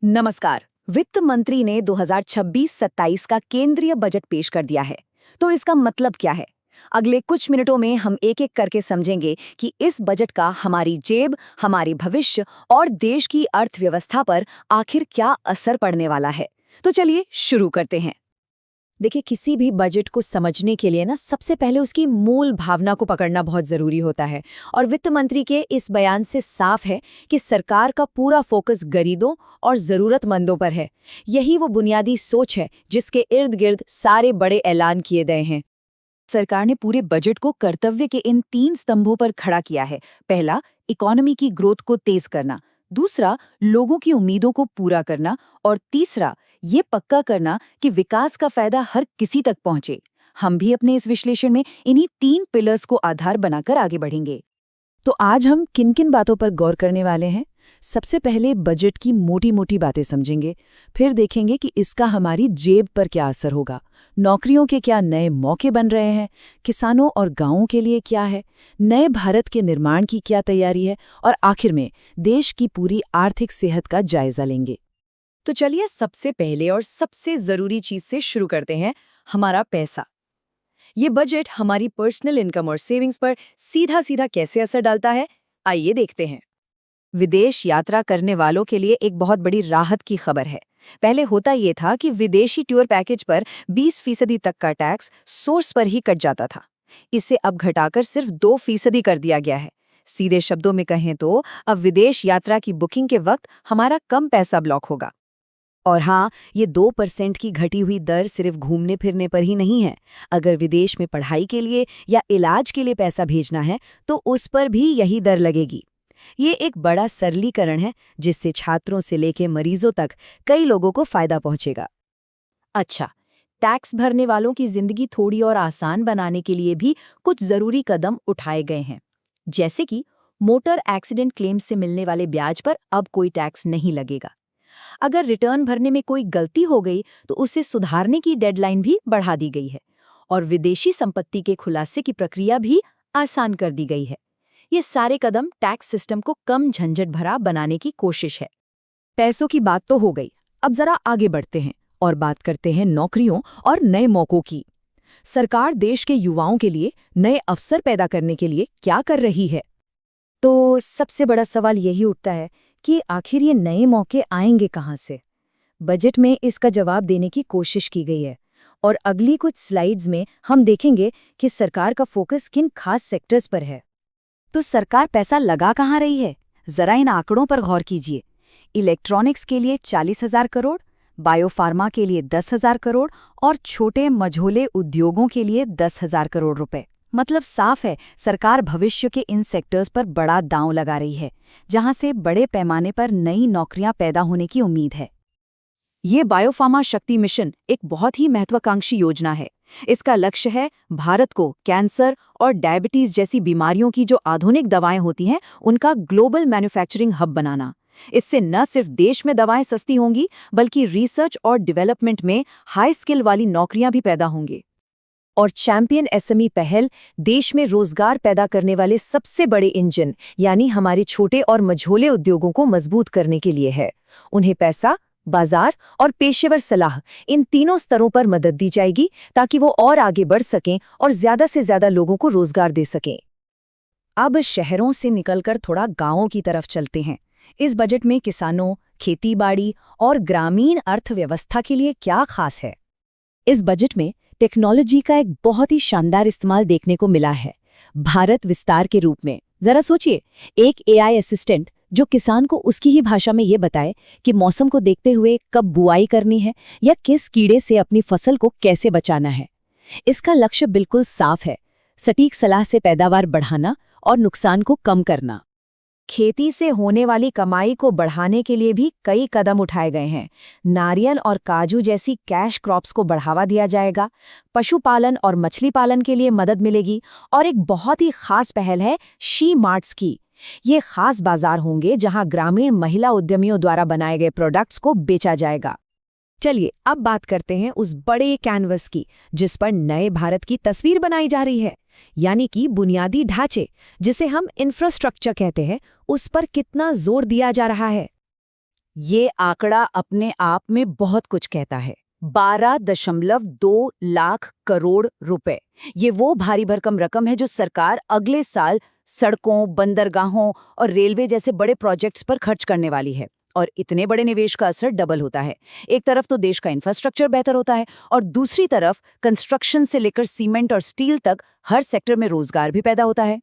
नमस्कार। वित्त मंत्री ने 2026-27 का केंद्रीय बजट पेश कर दिया है। तो इसका मतलब क्या है? अगले कुछ मिनटों में हम एक-एक करके समझेंगे कि इस बजट का हमारी जेब, हमारे भविष्य और देश की अर्थव्यवस्था पर आखिर क्या असर पड़ने वाला है। तो चलिए शुरू करते हैं। देखिए, किसी भी बजट को समझने के लिए ना सबसे पहले उसकी मूल भावना को पकड़ना बहुत ज़रूरी होता है। और वित्त मंत्री के इस बयान से साफ है कि सरकार का पूरा फोकस गरीबों और ज़रूरतमंदों पर है। यही वो बुनियादी सोच है जिसके इर्द गिर्द सारे बड़े ऐलान किए गए हैं। सरकार ने पूरे बजट को कर्तव्य के इन 3 स्तंभों पर खड़ा किया है। पहला, इकोनॉमी की ग्रोथ को तेज करना। दूसरा, लोगों की उम्मीदों को पूरा करना। और तीसरा, ये पक्का करना कि विकास का फायदा हर किसी तक पहुंचे। हम भी अपने इस विश्लेषण में इन्हीं 3 पिलर्स को आधार बनाकर आगे बढ़ेंगे। तो आज हम किन किन बातों पर गौर करने वाले हैं? सबसे पहले बजट की मोटी मोटी बातें समझेंगे। फिर देखेंगे कि इसका हमारी जेब पर क्या असर होगा। नौकरियों के क्या नए मौके बन रहे हैं, किसानों और गांवों के लिए क्या है, नए भारत के निर्माण की क्या तैयारी है, और आखिर में देश की पूरी आर्थिक सेहत का जायजा लेंगे। तो चलिए सबसे पहले और सबसे जरूरी चीज से शुरू करते हैं, हमारा पैसा। ये बजट हमारी पर्सनल इनकम और सेविंग्स पर सीधा सीधा कैसे असर डालता है, आइए देखते हैं। विदेश यात्रा करने वालों के लिए एक बहुत बड़ी राहत की खबर है। पहले होता ये था कि विदेशी टूर पैकेज पर 20% तक का टैक्स सोर्स पर ही कट जाता था। इसे अब घटाकर सिर्फ 2% कर दिया गया है। सीधे शब्दों में कहें तो अब विदेश यात्रा की बुकिंग के वक्त हमारा कम पैसा ब्लॉक होगा। और हाँ, ये 2% की घटी हुई दर सिर्फ घूमने फिरने पर ही नहीं है। अगर विदेश में पढ़ाई के लिए या इलाज के लिए पैसा भेजना है तो उस पर भी यही दर लगेगी। ये एक बड़ा सरलीकरण है जिससे छात्रों से लेकर मरीजों तक कई लोगों को फायदा पहुंचेगा। अच्छा, टैक्स भरने वालों की जिंदगी थोड़ी और आसान बनाने के लिए भी कुछ जरूरी कदम उठाए गए हैं। जैसे कि मोटर एक्सीडेंट क्लेम से मिलने वाले ब्याज पर अब कोई टैक्स नहीं लगेगा। अगर रिटर्न भरने में कोई गलती हो गई तो उसे सुधारने की डेडलाइन भी बढ़ा दी गई है। और विदेशी संपत्ति के खुलासे की प्रक्रिया भी आसान कर दी गई है। ये सारे कदम टैक्स सिस्टम को कम झंझट भरा बनाने की कोशिश है। पैसों की बात तो हो गई, अब जरा आगे बढ़ते हैं और बात करते हैं नौकरियों और नए मौकों की। सरकार देश के युवाओं के लिए नए अवसर पैदा करने के लिए क्या कर रही है? तो सबसे बड़ा सवाल यही उठता है कि आखिर ये नए मौके आएंगे कहाँ से? बजट में इसका जवाब देने की कोशिश की गई है। और अगली कुछ स्लाइड्स में हम देखेंगे कि सरकार का फोकस किन खास सेक्टर्स पर है। तो सरकार पैसा लगा कहाँ रही है? जरा इन आंकड़ों पर गौर कीजिए। इलेक्ट्रॉनिक्स के लिए 40,000 करोड़, बायोफार्मा के लिए 10,000 करोड़ और छोटे मझोले उद्योगों के लिए 10,000 करोड़ रुपए। मतलब साफ है, सरकार भविष्य के इन सेक्टर्स पर बड़ा दांव लगा रही है, जहां से बड़े पैमाने पर नई नौकरियां पैदा होने की उम्मीद है। ये बायोफार्मा शक्ति मिशन एक बहुत ही महत्वाकांक्षी योजना है। इसका लक्ष्य है भारत को कैंसर और डायबिटीज जैसी बीमारियों की जो आधुनिक दवाएं होती हैं, उनका ग्लोबल मैन्युफैक्चरिंग हब बनाना। इससे न सिर्फ देश में दवाएं सस्ती होंगी, बल्कि रिसर्च और डेवलपमेंट में हाई स्किल वाली नौकरियां भी पैदा होंगी। और चैंपियन एसएमई पहल देश में रोजगार पैदा करने वाले सबसे बड़े इंजन यानी हमारे छोटे और मझोले उद्योगों को मजबूत करने के लिए है। उन्हें पैसा, बाजार और पेशेवर सलाह, इन तीनों स्तरों पर मदद दी जाएगी ताकि वो और आगे बढ़ सकें और ज्यादा से ज्यादा लोगों को रोजगार दे सकें। अब शहरों से निकलकर थोड़ा गांवों की तरफ चलते हैं। इस बजट में किसानों, खेतीबाड़ी और ग्रामीण अर्थव्यवस्था के लिए क्या खास है? इस बजट में टेक्नोलॉजी का एक बहुत ही शानदार इस्तेमाल देखने को मिला है, भारत विस्तार के रूप में। जरा सोचिए, एक एआई असिस्टेंट जो किसान को उसकी ही भाषा में ये बताए कि मौसम को देखते हुए कब बुआई करनी है या किस कीड़े से अपनी फसल को कैसे बचाना है। इसका लक्ष्य बिल्कुल साफ है, सटीक सलाह से पैदावार बढ़ाना और नुकसान को कम करना। खेती से होने वाली कमाई को बढ़ाने के लिए भी कई कदम उठाए गए हैं। नारियल और काजू जैसी कैश क्रॉप्स को बढ़ावा दिया जाएगा, पशुपालन और मछली पालन के लिए मदद मिलेगी, और एक बहुत ही खास पहल है शी मार्ट्स की। ये खास बाजार होंगे जहां ग्रामीण महिला उद्यमियों द्वारा बनाए गए प्रोडक्ट्स को बेचा जाएगा। चलिए अब बात करते हैं उस बड़े कैनवस की जिस पर नए भारत की तस्वीर बनाई जा रही है, यानी कि बुनियादी ढांचे, जिसे हम इंफ्रास्ट्रक्चर कहते हैं, उस पर कितना जोर दिया जा रहा है। ये आंकड़ा अपने आप में बहुत कुछ कहता है। 12.2 लाख करोड़ रुपए। ये वो भारी भरकम रकम है जो सरकार अगले साल सड़कों, बंदरगाहों और रेलवे जैसे बड़े प्रोजेक्ट्स पर खर्च करने वाली है। और इतने बड़े निवेश का असर डबल होता है। एक तरफ तो देश का इंफ्रास्ट्रक्चर बेहतर होता है और दूसरी तरफ कंस्ट्रक्शन से लेकर सीमेंट और स्टील तक हर सेक्टर में रोजगार भी पैदा होता है।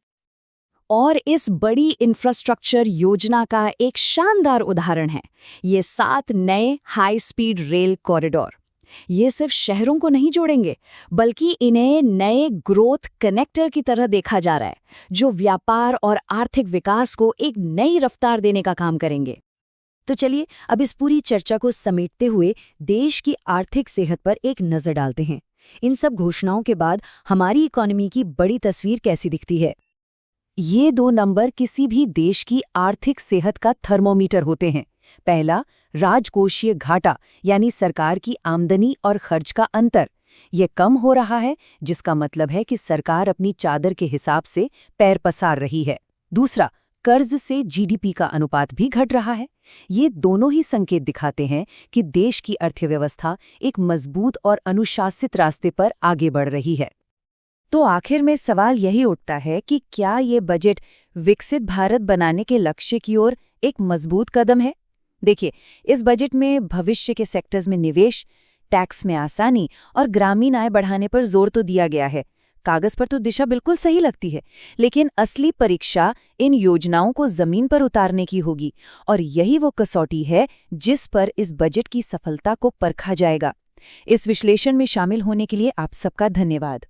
और इस बड़ी इंफ्रास्ट्रक्चर योजना का एक शानदार उदाहरण है ये 7 नए हाई स्पीड रेल कॉरिडोर। ये सिर्फ शहरों को नहीं जोड़ेंगे, बल्कि इन्हें नए ग्रोथ कनेक्टर की तरह देखा जा रहा है, जो व्यापार और आर्थिक विकास को एक नई रफ्तार देने का काम करेंगे। तो चलिए अब इस पूरी चर्चा को समेटते हुए देश की आर्थिक सेहत पर एक नजर डालते हैं। इन सब घोषणाओं के बाद हमारी इकोनॉमी की बड़ी तस्वीर कैसी दिखती है? ये 2 नंबर किसी भी देश की आर्थिक सेहत का थर्मोमीटर होते हैं। पहला, राजकोषीय घाटा, यानी सरकार की आमदनी और खर्च का अंतर। ये कम हो रहा है, जिसका मतलब है कि सरकार अपनी चादर के हिसाब से पैर पसार रही है। दूसरा, कर्ज से जीडीपी का अनुपात भी घट रहा है। ये दोनों ही संकेत दिखाते हैं कि देश की अर्थव्यवस्था एक मजबूत और अनुशासित रास्ते पर आगे बढ़ रही है। तो आखिर में सवाल यही उठता है कि क्या ये बजट विकसित भारत बनाने के लक्ष्य की ओर एक मजबूत कदम है? देखिए, इस बजट में भविष्य के सेक्टर्स में निवेश, टैक्स में आसानी और ग्रामीण आय बढ़ाने पर जोर तो दिया गया है। कागज पर तो दिशा बिल्कुल सही लगती है, लेकिन असली परीक्षा इन योजनाओं को जमीन पर उतारने की होगी और यही वो कसौटी है जिस पर इस बजट की सफलता को परखा जाएगा। इस विश्लेषण में शामिल होने के लिए आप सबका धन्यवाद।